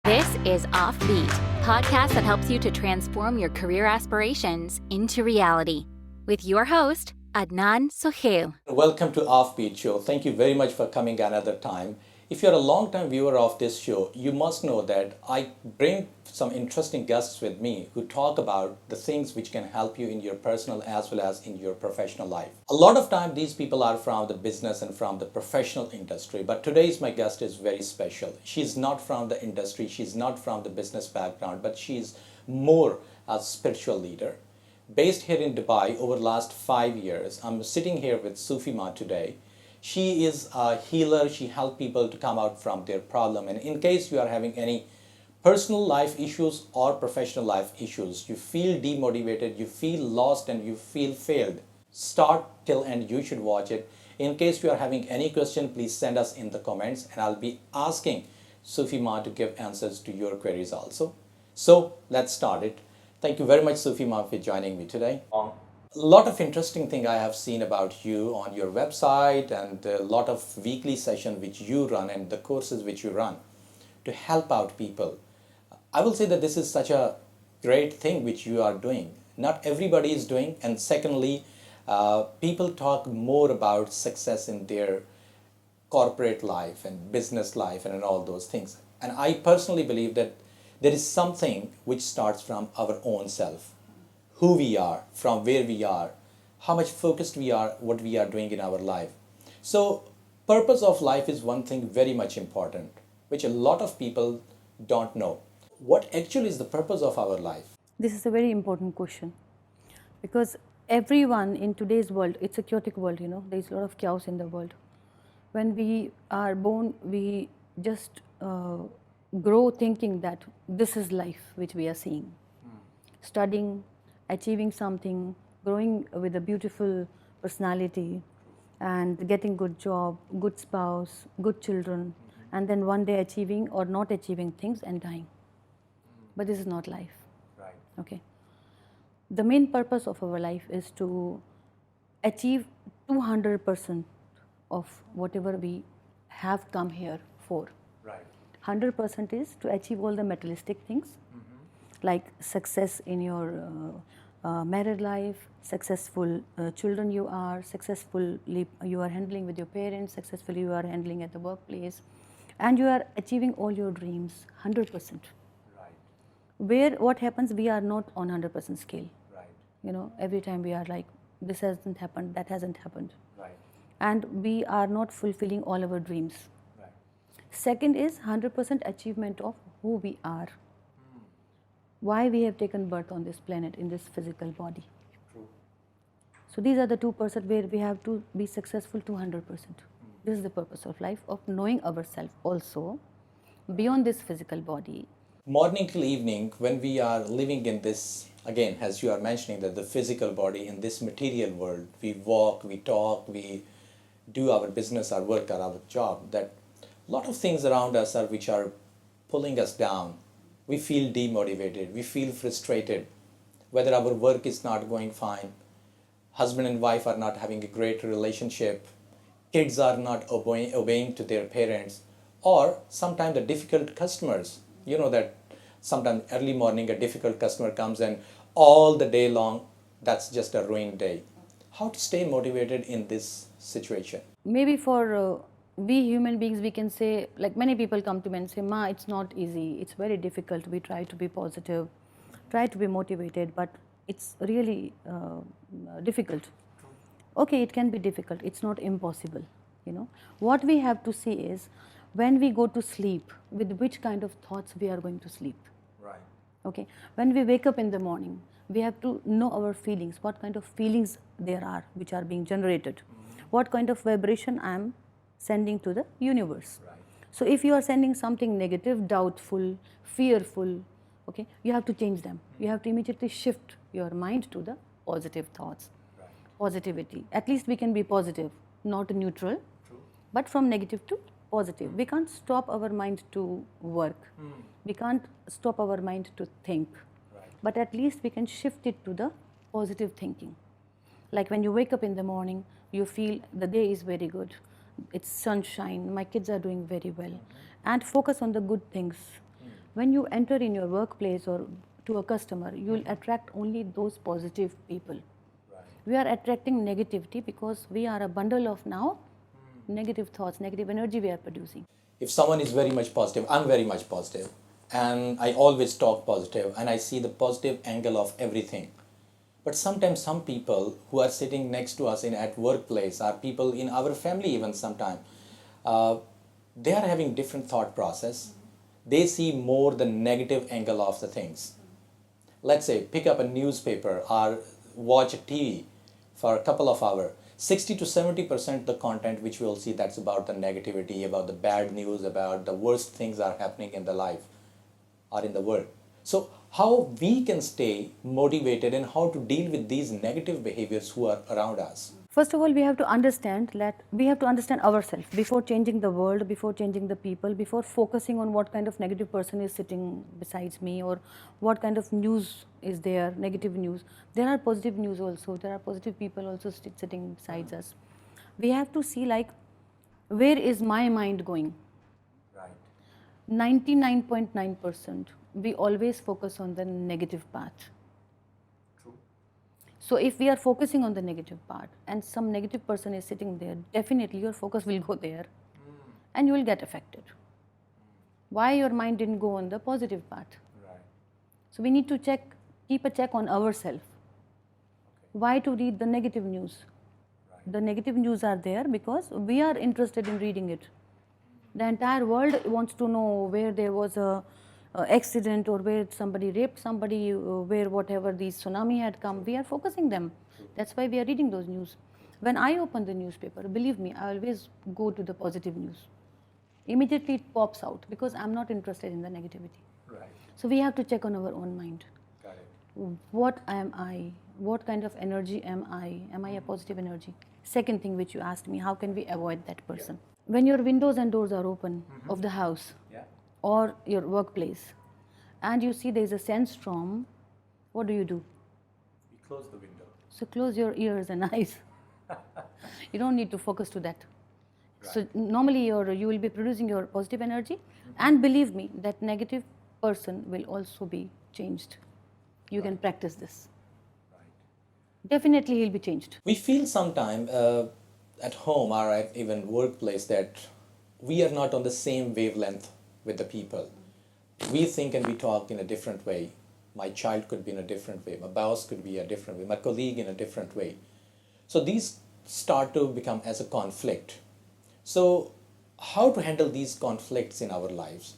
This is Offbeat, podcast that helps you to transform your career aspirations into reality. With your host, Adnan Sohail. Welcome to Offbeat Show. Thank you very much for coming another time. If you're a long-time viewer of this show, you must know that I bring some interesting guests with me who talk about the things which can help you in your personal as well as in your professional life. A lot of time these people are from the business and from the professional industry, but today's my guest is very special. She's not from the industry, she's not from the business background, but she's more a spiritual leader. Based here in Dubai over the last 5 years, I'm sitting here with Sufi Maa today. She is a healer. She helps people to come out from their problem. And in case you are having any personal life issues or professional life issues, you feel demotivated, you feel lost, and you feel failed, start till end. You should watch it. In case you are having any question, please send us in the comments, and I'll be asking Sufi Maa to give answers to your queries also. So let's start it. Thank you very much, Sufi Maa, for joining me today. A lot of interesting thing I have seen about you on your website and a lot of weekly session which you run and the courses which you run to help out people. I will say that this is such a great thing which you are doing. Not everybody is doing. And secondly, people talk more about success in their corporate life and business life and all those things. And I personally believe that there is something which starts from our own self. Who we are, from where we are, how much focused we are, what we are doing in our life. So purpose of life is one thing very much important, which a lot of people don't know. What actually is the purpose of our life? This is a very important question because everyone in today's world, it's a chaotic world, there's a lot of chaos in the world. When we are born, we just grow thinking that this is life which we are seeing. Studying, achieving something, growing with a beautiful personality, and getting good job, good spouse, good children, and then one day achieving or not achieving things and dying. But this is not life. Right. Okay. The main purpose of our life is to achieve 200% of whatever we have come here for. Right. 100% is to achieve all the materialistic things, like success in your married life, successful children you are, successfully you are handling with your parents, successfully you are handling at the workplace, and you are achieving all your dreams 100%. Right. Where what happens, we are not on 100% scale. Right. Every time we are like, this hasn't happened, that hasn't happened. Right. And we are not fulfilling all our dreams. Right. Second is 100% achievement of who we are. Why we have taken birth on this planet in this physical body. True. So these are the 2% where we have to be successful to 100%. This is the purpose of life, of knowing ourselves also beyond this physical body. Morning till evening, when we are living in this, again, as you are mentioning, that the physical body in this material world, we walk, we talk, we do our business, our work, or our job, that a lot of things around us are which are pulling us down. We feel demotivated, we feel frustrated, whether our work is not going fine, husband and wife are not having a great relationship, kids are not obeying to their parents, or sometimes the difficult customers. You know that sometimes early morning a difficult customer comes and all the day long, that's just a ruined day. How to stay motivated in this situation? Maybe for we human beings, we can say, like many people come to me and say, Ma, it's not easy, it's very difficult. We try to be positive, try to be motivated, but it's really difficult. Okay, it can be difficult, it's not impossible. What we have to see is, when we go to sleep, with which kind of thoughts we are going to sleep. Right. Okay, when we wake up in the morning, we have to know our feelings, what kind of feelings there are which are being generated, what kind of vibration I am sending to the universe. Right. So if you are sending something negative, doubtful, fearful, okay, you have to change them. You have to immediately shift your mind to the positive thoughts. Right. Positivity. At least we can be positive, not neutral. True. But from negative to positive. We can't stop our mind to work. We can't stop our mind to think. Right. But at least we can shift it to the positive thinking. Like when you wake up in the morning, you feel the day is very good. It's sunshine, my kids are doing very well. And focus on the good things. When you enter in your workplace or to a customer, you will attract only those positive people. We are attracting negativity because we are a bundle of now negative thoughts, negative energy we are producing. If someone is very much positive, I'm very much positive, and I always talk positive, and I see the positive angle of everything. But sometimes some people who are sitting next to us in at workplace, or people in our family even sometime, uh, they are having different thought process. They see more the negative angle of the things. Let's say pick up a newspaper or watch a TV for a couple of hours. 60 to 70% the content which we'll see, that's about the negativity, about the bad news, about the worst things are happening in the life or in the world. So how we can stay motivated and how to deal with these negative behaviors who are around us? First of all, we have to understand that we have to understand ourselves before changing the world, before changing the people, before focusing on what kind of negative person is sitting besides me or what kind of news is there, negative news. There are positive news also, there are positive people also sitting besides us. We have to see like, where is my mind going? 99.9% we always focus on the negative path. So if we are focusing on the negative part and some negative person is sitting there, definitely your focus will go there and you will get affected. Why your mind didn't go on the positive part? So we need to keep a check on ourselves. Why to read the negative news? The negative news are there because we are interested in reading it. The entire world wants to know where there was a accident or where somebody raped somebody, where whatever these tsunami had come, we are focusing them. That's why we are reading those news. When I open the newspaper, believe me, I always go to the positive news. Immediately it pops out because I'm not interested in the negativity. So we have to check on our own mind. What am I? What kind of energy am I? Am I a positive energy? Second thing which you asked me, how can we avoid that person? When your windows and doors are open of the house or your workplace and you see there is a sandstorm, what do? We close the window. So close your ears and eyes. You don't need to focus to that. So normally you will be producing your positive energy and believe me, that negative person will also be changed. You can practice this. Definitely he'll be changed. We feel sometime at home or at even workplace that we are not on the same wavelength with the people. We think and we talk in a different way. My child could be in a different way. My boss could be a different way. My colleague in a different way. So these start to become as a conflict. So how to handle these conflicts in our lives?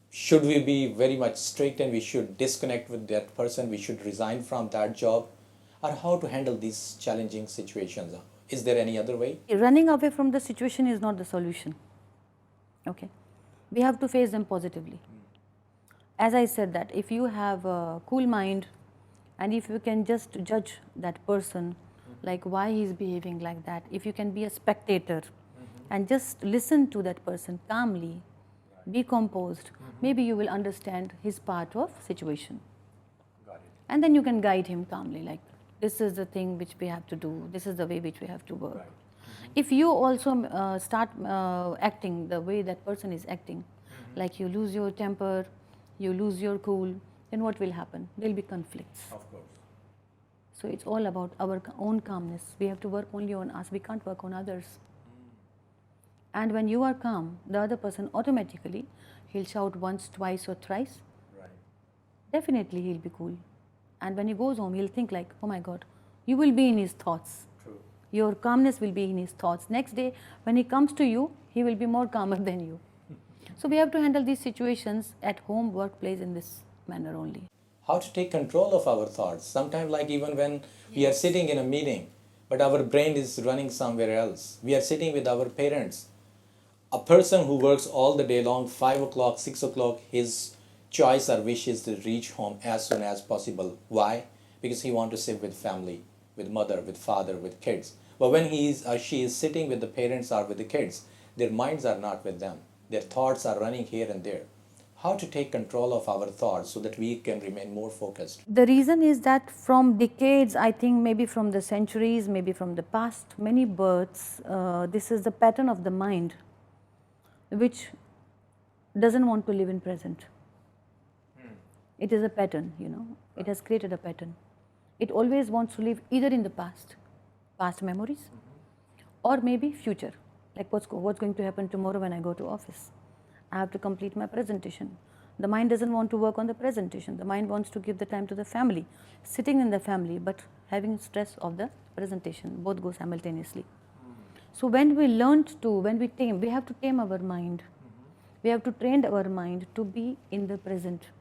Should we be very much strict and we should disconnect with that person? We should resign from that job? Or how to handle these challenging situations? Is there any other way? Running away from the situation is not the solution. Okay. We have to face them positively. As I said that if you have a cool mind and if you can just judge that person, like why he's behaving like that, if you can be a spectator and just listen to that person calmly, be composed, maybe you will understand his part of situation. And then you can guide him calmly, like this is the thing which we have to do, this is the way which we have to work. If you also start acting the way that person is acting, like you lose your temper, you lose your cool, then what will happen? There will be conflicts. Of course. So it's all about our own calmness. We have to work only on us. We can't work on others. And when you are calm, the other person automatically, he'll shout once, twice or thrice. Definitely he'll be cool. And when he goes home, he'll think like, oh my God, you will be in his thoughts. Your calmness will be in his thoughts. Next day, when he comes to you, he will be more calmer than you. So we have to handle these situations at home, workplace in this manner only. How to take control of our thoughts? Sometimes like even when we are sitting in a meeting, but our brain is running somewhere else. We are sitting with our parents. A person who works all the day long, 5 o'clock, 6 o'clock, his choice or wish is to reach home as soon as possible. Why? Because he wants to sit with family, with mother, with father, with kids. But when he is or she is sitting with the parents or with the kids, their minds are not with them. Their thoughts are running here and there. How to take control of our thoughts so that we can remain more focused? The reason is that from decades, I think maybe from the centuries, maybe from the past, many births, this is the pattern of the mind which doesn't want to live in present. It is a pattern, It has created a pattern. It always wants to live either in the past memories, or maybe future. Like what's going to happen tomorrow when I go to office? I have to complete my presentation. The mind doesn't want to work on the presentation. The mind wants to give the time to the family, sitting in the family, but having stress of the presentation. Both go simultaneously. So when we have to tame our mind. We have to train our mind to be in the present.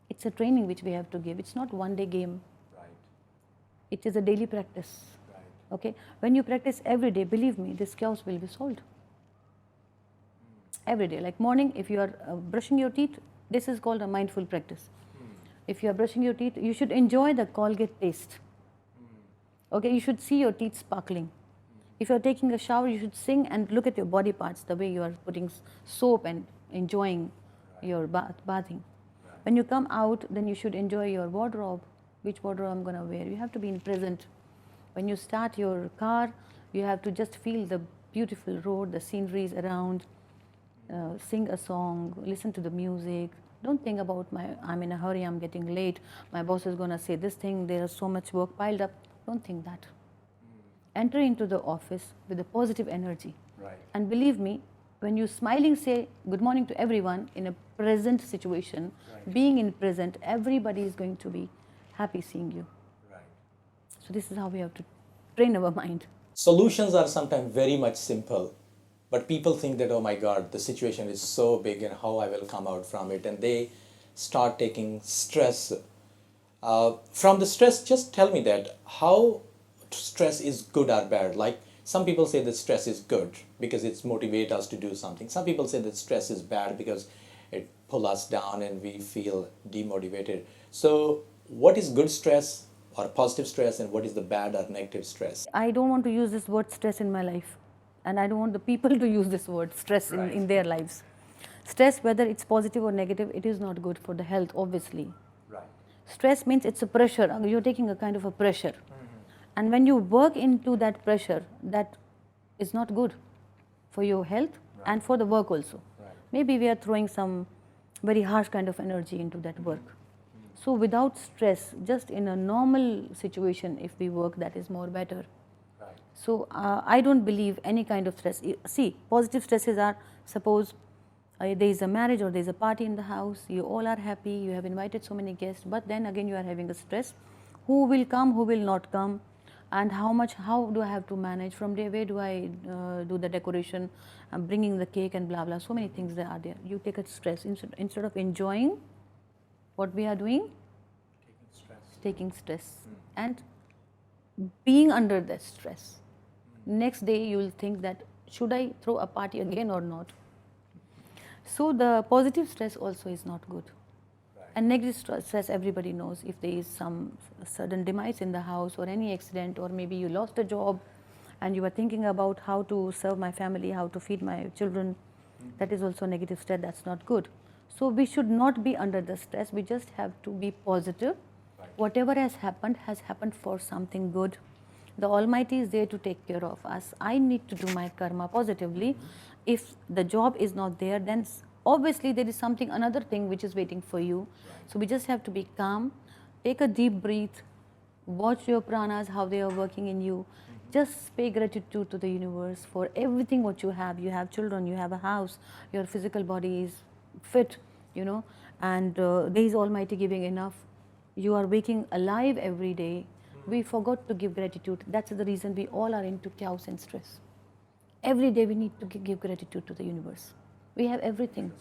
It's a training which we have to give. It's not one day game. Right. It is a daily practice. Right. Okay? When you practice every day, believe me, this chaos will be solved. Every day. Like morning, if you are brushing your teeth, this is called a mindful practice. If you are brushing your teeth, you should enjoy the Colgate taste. Okay? You should see your teeth sparkling. If you are taking a shower, you should sing and look at your body parts, the way you are putting soap and enjoying your bathing. When you come out, then you should enjoy your wardrobe. Which wardrobe I'm going to wear? You have to be in present. When you start your car, you have to just feel the beautiful road, the sceneries around, sing a song, listen to the music. Don't think about I'm in a hurry, I'm getting late, my boss is going to say this thing, there is so much work piled up. Don't think that. Enter into the office with a positive energy. Right. And believe me, when you smiling say good morning to everyone in a present situation, being in present, everybody is going to be happy seeing you. Right. So this is how we have to train our mind. Solutions are sometimes very much simple, but people think that, oh my God, the situation is so big and how I will come out from it, and they start taking stress. From the stress, just tell me that how stress is good or bad. Like some people say that stress is good because it's motivate us to do something. Some people say that stress is bad because it pull us down and we feel demotivated. So what is good stress or positive stress, and what is the bad or negative stress? I don't want to use this word stress in my life, and I don't want the people to use this word stress in their lives. Stress, whether it's positive or negative, it is not good for the health, obviously. Right. Stress means it's a pressure. You're taking a kind of a pressure. And when you work into that pressure, that is not good for your health and for the work also. Right. Maybe we are throwing some very harsh kind of energy into that work. So without stress, just in a normal situation, if we work, that is more better. Right. So I don't believe any kind of stress. See, positive stresses are, suppose there is a marriage or there is a party in the house, you all are happy, you have invited so many guests, but then again you are having a stress. Who will come, who will not come? And how do I have to manage? From there, where do I do the decoration? I'm bringing the cake and blah, blah. So many things that are there. You take a stress. Instead of enjoying what we are doing, taking stress. And being under that stress. Next day, you will think that, should I throw a party again or not? So the positive stress also is not good. And negative stress, everybody knows. If there is some sudden demise in the house or any accident, or maybe you lost a job and you are thinking about how to serve my family, how to feed my children, that is also negative stress. That's not good. So we should not be under the stress. We just have to be positive. Whatever has happened for something good. The Almighty is there to take care of us. I need to do my karma positively. If the job is not there, then obviously there is another thing which is waiting for you. So we just have to be calm, take a deep breath, watch your pranas, how they are working in you. Just pay gratitude to the universe for everything what you have. You have children, you have a house, your physical body is fit, and there is Almighty giving enough. You are waking alive every day. We forgot to give gratitude. That's the reason we all are into chaos and stress. Every day we need to give gratitude to the universe. We have everything.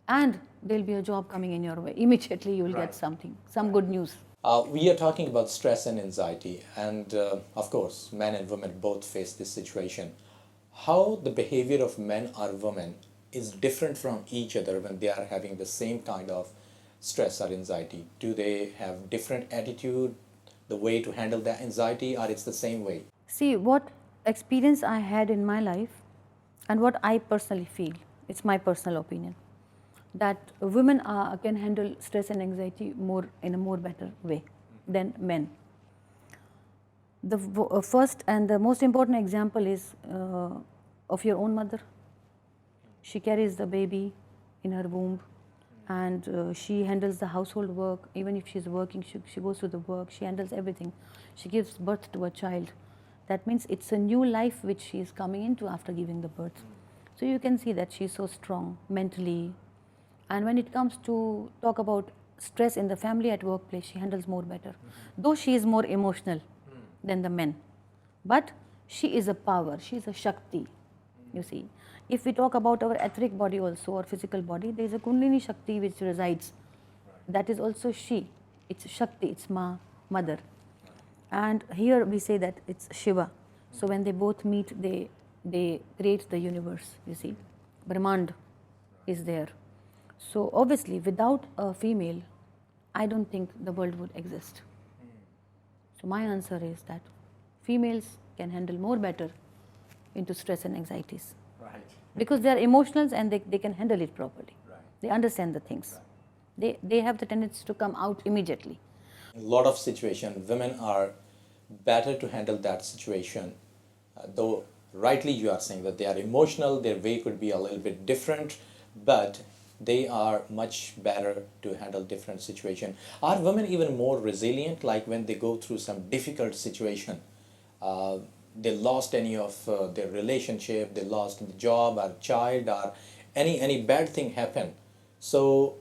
And there'll be a job coming in your way. Immediately you will get something, some good news. We are talking about stress and anxiety, and of course, men and women both face this situation. How the behavior of men or women is different from each other when they are having the same kind of stress or anxiety? Do they have different attitude, the way to handle the anxiety, or it's the same way? See, what experience I had in my life and what I personally feel, it's my personal opinion, that women can handle stress and anxiety in a more better way than men. The first and the most important example is of your own mother. She carries the baby in her womb. and she handles the household work. Even if she's working, she goes to the work, she handles everything. She gives birth to a child. That means it's a new life which she is coming into after giving the birth. So you can see that she's so strong mentally. And when it comes to talk about stress in the family, at workplace, she handles more better. Though she is more emotional than the men, but she is a power, she is a Shakti, you see. If we talk about our etheric body also, or physical body, there is a Kundalini Shakti which resides. That is also she. It's Shakti, it's Ma, mother. And here we say that it's Shiva. So when they both meet, they create the universe, you see. Brahmand is there. So obviously, without a female, I don't think the world would exist. So my answer is that females can handle more better into stress and anxieties. Right. Because they are emotional and they can handle it properly. Right. They understand the things. They have the tendency to come out immediately. In a lot of situations, women are better to handle that situation. Though rightly you are saying that they are emotional, their way could be a little bit different, but they are much better to handle different situation. Are women even more resilient, like when they go through some difficult situation? They lost any of their relationship, they lost the job or child, or any bad thing happened. So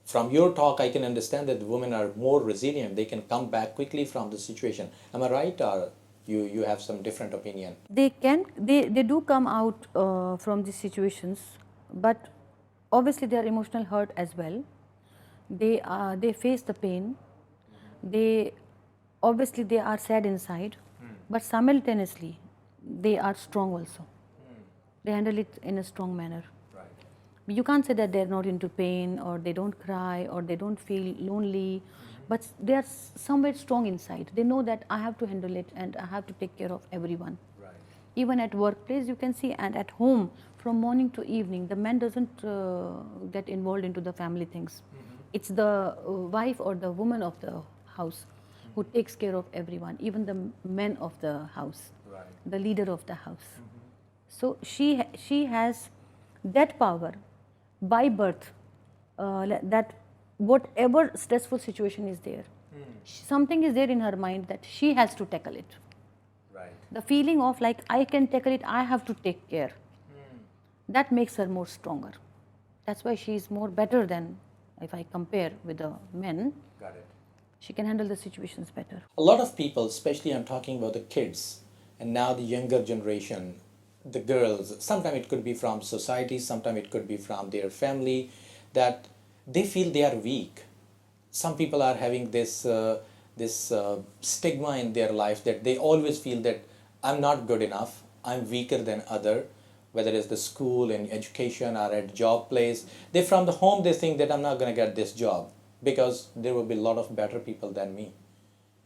from your talk, I can understand that women are more resilient. They can come back quickly from the situation. Am I right, or you have some different opinion? They do come out from these situations, but obviously they are emotional hurt as well. They face the pain. They obviously they are sad inside, but simultaneously they are strong also. They handle it in a strong manner. You can't say that they're not into pain, or they don't cry, or they don't feel lonely, but they are somewhere strong inside. They know that I have to handle it and I have to take care of everyone. Even at workplace, you can see, and at home, from morning to evening, the man doesn't get involved into the family things. It's the wife or the woman of the house who takes care of everyone, even the men of the house, the leader of the house. So she has that power by birth, that whatever stressful situation is there, something is there in her mind that she has to tackle it. The feeling of like, I can tackle it, I have to take care, that makes her more stronger. That's why she is more better than, if I compare with the men. Got it. She can handle the situations better. A lot of people, especially I'm talking about the kids, and now the younger generation, the girls, sometimes it could be from society, sometimes it could be from their family, that they feel they are weak. Some people are having this stigma in their life that they always feel that I'm not good enough, I'm weaker than other, whether it's the school and education or at job place. They from the home they think that I'm not going to get this job because there will be a lot of better people than me.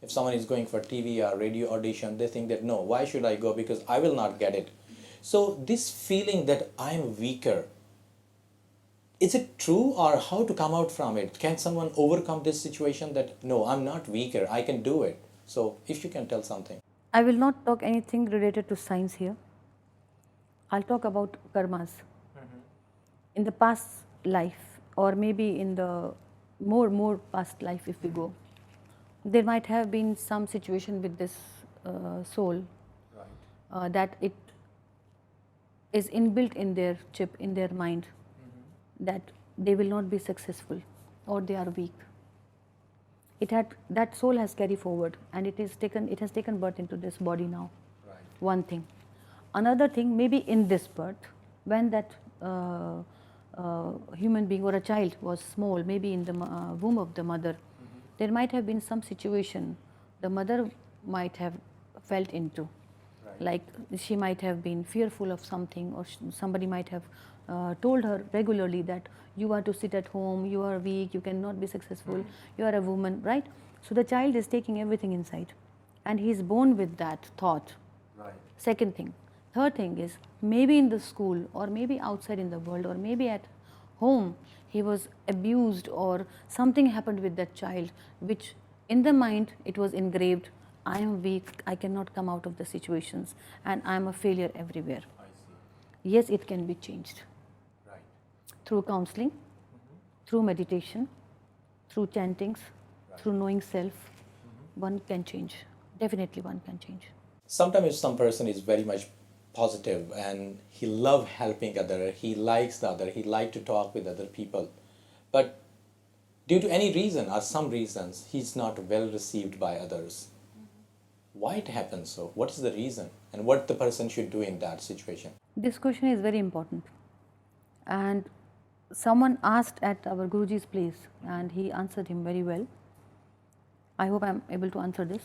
If someone is going for TV or radio audition, they think that no, why should I go, because I will not get it. So this feeling that I'm weaker, is it true, or how to come out from it? Can someone overcome this situation that no, I'm not weaker, I can do it? So if you can tell something. I will not talk anything related to science here. I'll talk about karmas. In the past life, or maybe in the more past life, if we go, there might have been some situation with this soul, that it is inbuilt in their chip, in their mind, that they will not be successful or they are weak. That soul has carried forward, and it has taken birth into this body now. One thing. Another thing, maybe in this birth, when that human being or a child was small, maybe in the womb of the mother, there might have been some situation the mother might have felt into. Like she might have been fearful of something, or somebody might have told her regularly that you are to sit at home, you are weak, you cannot be successful, you are a woman, right? So the child is taking everything inside, and he is born with that thought. Second thing. Third thing is, maybe in the school, or maybe outside in the world, or maybe at home, he was abused, or something happened with that child, which in the mind it was engraved, I am weak, I cannot come out of the situations, and I am a failure everywhere. Yes, it can be changed through counseling, through meditation, through chantings, through knowing self, one can change. Definitely one can change. Sometimes if some person is very much positive and he love helping other, he likes the other, he like to talk with other people, but due to any reason or some reasons, he's not well received by others. Why it happens so? What is the reason? And what the person should do in that situation? This question is very important. And someone asked at our Guruji's place and he answered him very well. I hope I'm able to answer this.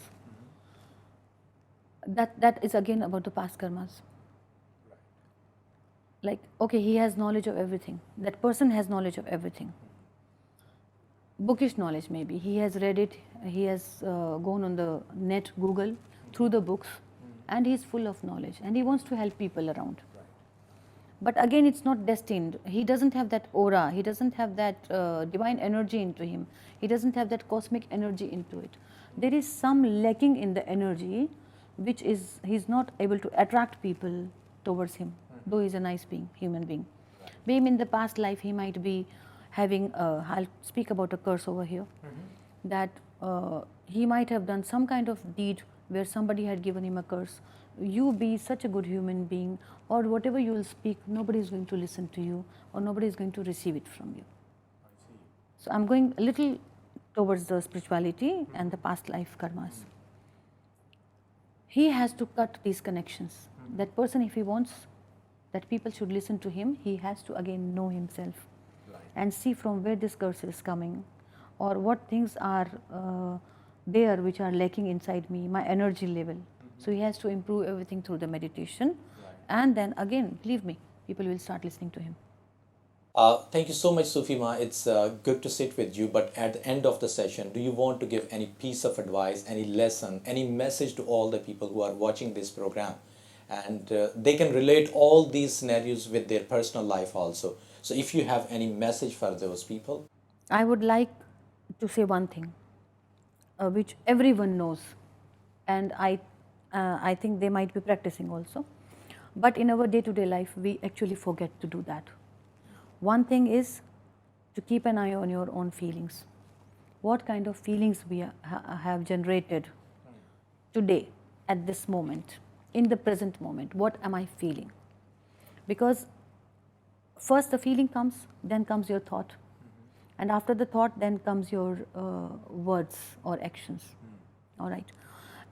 That is again about the past karmas. Like, okay, he has knowledge of everything. That person has knowledge of everything. Bookish knowledge maybe. He has read it, he has gone on the net, Google, through the books, and he's full of knowledge and he wants to help people around. But again, it's not destined. He doesn't have that aura, he doesn't have that divine energy into him, he doesn't have that cosmic energy into it. There is some lacking in the energy, which is he's not able to attract people towards him, though he's a nice being, human being. Maybe in the past life he might be having, I'll speak about a curse over here, that he might have done some kind of deed where somebody had given him a curse. You be such a good human being, or whatever you will speak, nobody is going to listen to you, or nobody is going to receive it from you. So I'm going a little towards the spirituality and the past life karmas. He has to cut these connections. That person, if he wants that people should listen to him, he has to again know himself and see from where this curse is coming, or what things are there which are lacking inside me, my energy level. So he has to improve everything through the meditation, and then again, believe me, people will start listening to him. Thank you so much, Sufi Maa. It's good to sit with you, but at the end of the session, do you want to give any piece of advice, any lesson, any message to all the people who are watching this program? And they can relate all these scenarios with their personal life also. So if you have any message for those people. I would like to say one thing, which everyone knows, and I think they might be practicing also. But in our day-to-day life, we actually forget to do that. One thing is to keep an eye on your own feelings. What kind of feelings we have generated today, at this moment, in the present moment? What am I feeling? Because first the feeling comes, then comes your thought. And after the thought, then comes your words or actions. All right.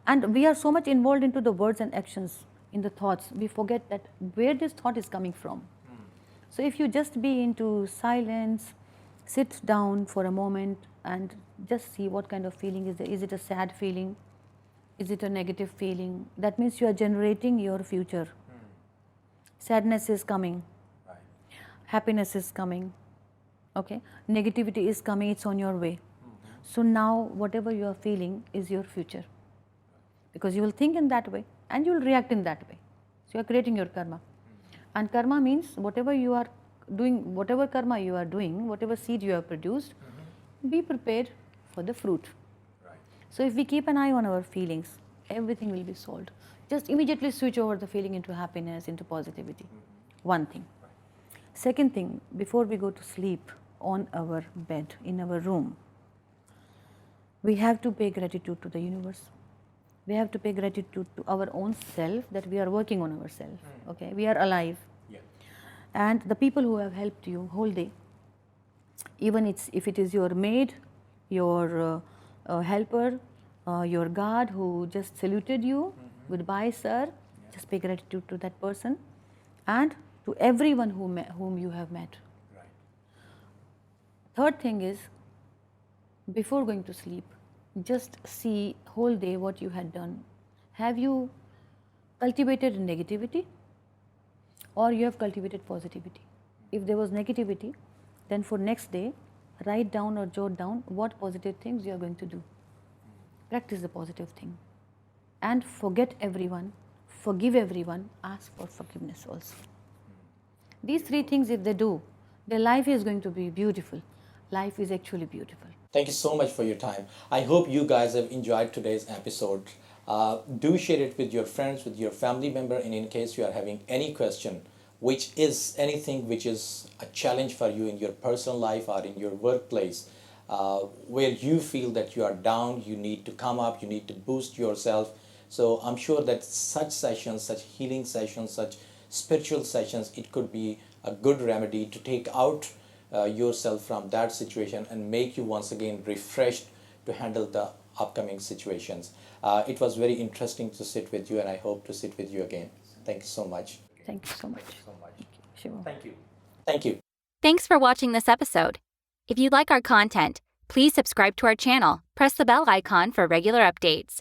And we are so much involved into the words and actions in the thoughts, we forget that where this thought is coming from. So if you just be into silence, sit down for a moment and just see what kind of feeling is there. Is it a sad feeling? Is it a negative feeling? That means you are generating your future. Sadness is coming. Happiness is coming. Okay. Negativity is coming, it's on your way. So now whatever you are feeling is your future. Because you will think in that way and you will react in that way. So you are creating your karma. And karma means whatever you are doing, whatever karma you are doing, whatever seed you have produced, be prepared for the fruit. So if we keep an eye on our feelings, everything will be solved. Just immediately switch over the feeling into happiness, into positivity. One thing. Second thing, before we go to sleep on our bed, in our room, we have to pay gratitude to the universe. We have to pay gratitude to our own self that we are working on ourselves. Okay, we are alive. And the people who have helped you whole day, even if it is your maid, your helper, your guard who just saluted you, goodbye sir, just pay gratitude to that person and to everyone whom you have met. Third thing is, before going to sleep, just see whole day what you had done. Have you cultivated negativity or you have cultivated positivity? If there was negativity, then for next day, write down or jot down what positive things you are going to do. Practice the positive thing. And forget everyone, forgive everyone, ask for forgiveness also. These three things if they do, their life is going to be beautiful. Life is actually beautiful. Thank you so much for your time. I hope you guys have enjoyed today's episode. Do share it with your friends, with your family member, and in case you are having any question, which is anything which is a challenge for you in your personal life or in your workplace, where you feel that you are down, you need to come up, you need to boost yourself. So I'm sure that such sessions, such healing sessions, such spiritual sessions, it could be a good remedy to take out yourself from that situation and make you once again refreshed to handle the upcoming situations. It was very interesting to sit with you, and I hope to sit with you again. Thank you so much. Thank you so much. Thank you, Shiva. Thank you. Thank you. Thanks for watching this episode. If you like our content, please subscribe to our channel, press the bell icon for regular updates.